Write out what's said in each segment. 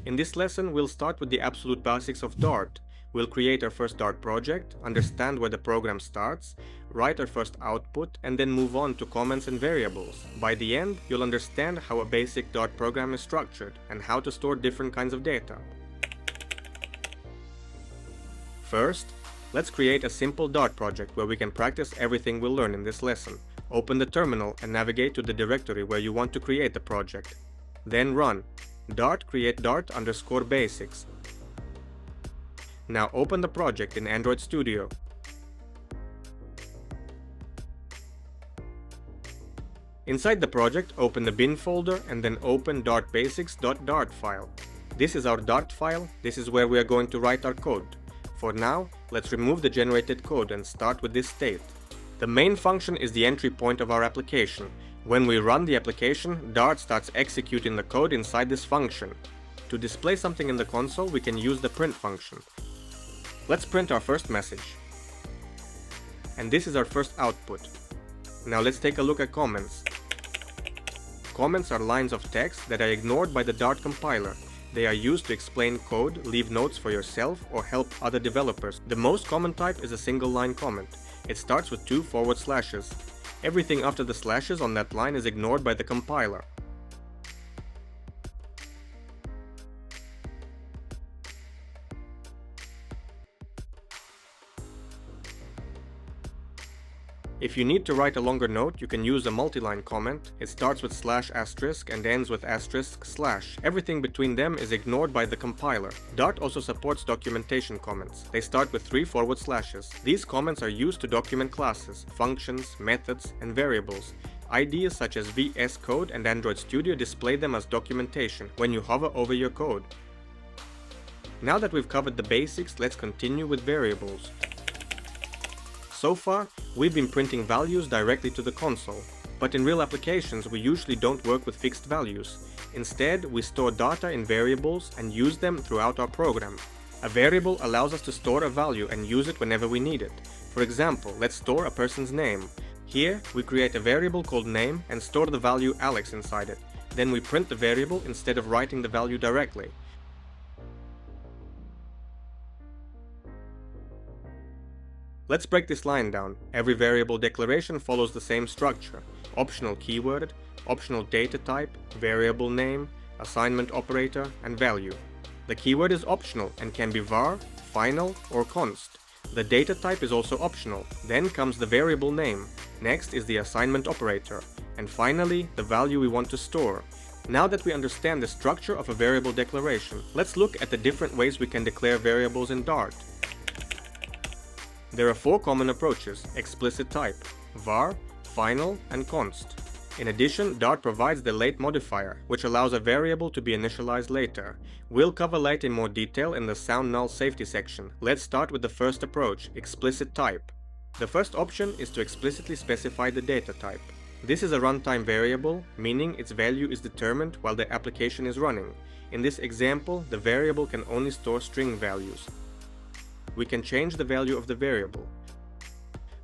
In this lesson, we'll start with the absolute basics of Dart. We'll create our first Dart project, understand where the program starts, write our first output, and then move on to comments and variables. By the end, you'll understand how a basic Dart program is structured and how to store different kinds of data. First, let's create a simple Dart project where we can practice everything we'll learn in this lesson. Open the terminal and navigate to the directory where you want to create the project. Then run dart create dart_basics. Now open the project in Android Studio. Inside the project, open the bin folder and then open dartbasics.dart file. This is our Dart file. This is where we are going to write our code. For now, let's remove the generated code and start with this state. The main function is the entry point of our application. When we run the application, Dart starts executing the code inside this function. To display something in the console, we can use the print function. Let's print our first message. And this is our first output. Now let's take a look at comments. Comments are lines of text that are ignored by the Dart compiler. They are used to explain code, leave notes for yourself, or help other developers. The most common type is a single line comment. It starts with 2 forward slashes. Everything after the slashes on that line is ignored by the compiler. If you need to write a longer note, you can use a multi-line comment. It starts with /* and ends with */. Everything between them is ignored by the compiler. Dart also supports documentation comments. They start with 3 forward slashes. These comments are used to document classes, functions, methods, and variables. IDEs such as VS Code and Android Studio display them as documentation when you hover over your code. Now that we've covered the basics, let's continue with variables. So far, we've been printing values directly to the console, but in real applications we usually don't work with fixed values. Instead, we store data in variables and use them throughout our program. A variable allows us to store a value and use it whenever we need it. For example, let's store a person's name. Here, we create a variable called name and store the value Alex inside it. Then we print the variable instead of writing the value directly. Let's break this line down. Every variable declaration follows the same structure: optional keyword, optional data type, variable name, assignment operator, and value. The keyword is optional and can be var, final, or const. The data type is also optional. Then comes the variable name. Next is the assignment operator. And finally, the value we want to store. Now that we understand the structure of a variable declaration, let's look at the different ways we can declare variables in Dart. There are 4 common approaches: explicit type, var, final, and const. In addition, Dart provides the late modifier, which allows a variable to be initialized later. We'll cover late in more detail in the sound null safety section. Let's start with the first approach, explicit type. The first option is to explicitly specify the data type. This is a runtime variable, meaning its value is determined while the application is running. In this example, the variable can only store string values. We can change the value of the variable,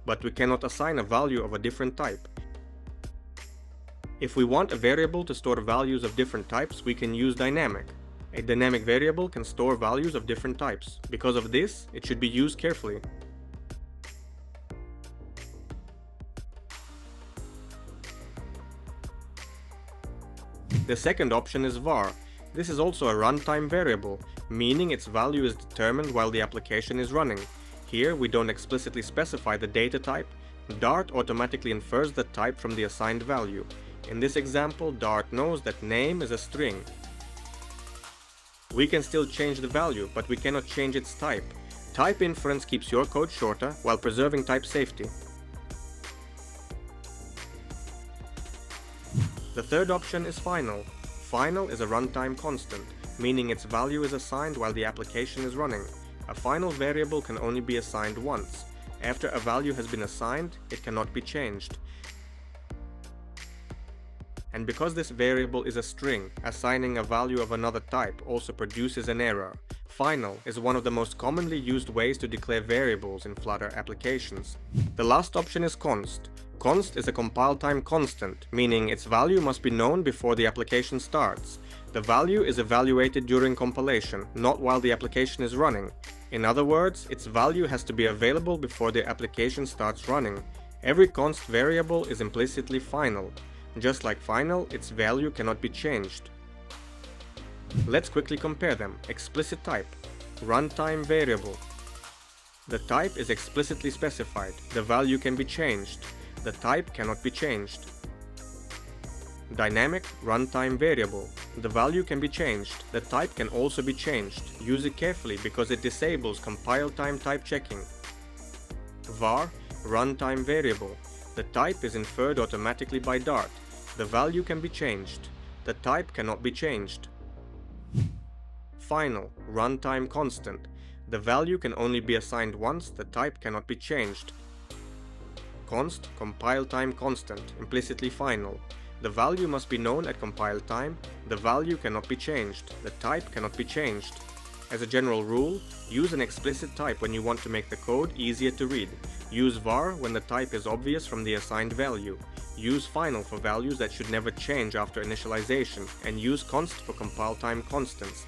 but we cannot assign a value of a different type. If we want a variable to store values of different types, we can use dynamic. A dynamic variable can store values of different types. Because of this, it should be used carefully. The second option is var. This is also a runtime variable, meaning its value is determined while the application is running. Here we don't explicitly specify the data type. Dart automatically infers the type from the assigned value. In this example, Dart knows that name is a string. We can still change the value, but we cannot change its type. Type inference keeps your code shorter while preserving type safety. The third option is final. Final is a runtime constant, meaning its value is assigned while the application is running. A final variable can only be assigned once. After a value has been assigned, it cannot be changed. And because this variable is a string, assigning a value of another type also produces an error. Final is one of the most commonly used ways to declare variables in Flutter applications. The last option is const. Const is a compile time constant, meaning its value must be known before the application starts. The value is evaluated during compilation, not while the application is running. In other words, its value has to be available before the application starts running. Every const variable is implicitly final. Just like final, its value cannot be changed. Let's quickly compare them. Explicit type. Runtime variable. The type is explicitly specified. The value can be changed. The type cannot be changed. Dynamic runtime variable. The value can be changed. The type can also be changed. Use it carefully because it disables compile time type checking. var runtime variable. The type is inferred automatically by Dart. The value can be changed. The type cannot be changed. Final runtime constant. The value can only be assigned once. The type cannot be changed. Const compile time constant, implicitly final. The value must be known at compile time. The value cannot be changed. The type cannot be changed. As a general rule, use an explicit type when you want to make the code easier to read. Use var when the type is obvious from the assigned value. Use final for values that should never change after initialization, and use const for compile time constants.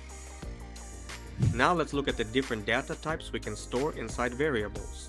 Now let's look at the different data types we can store inside variables.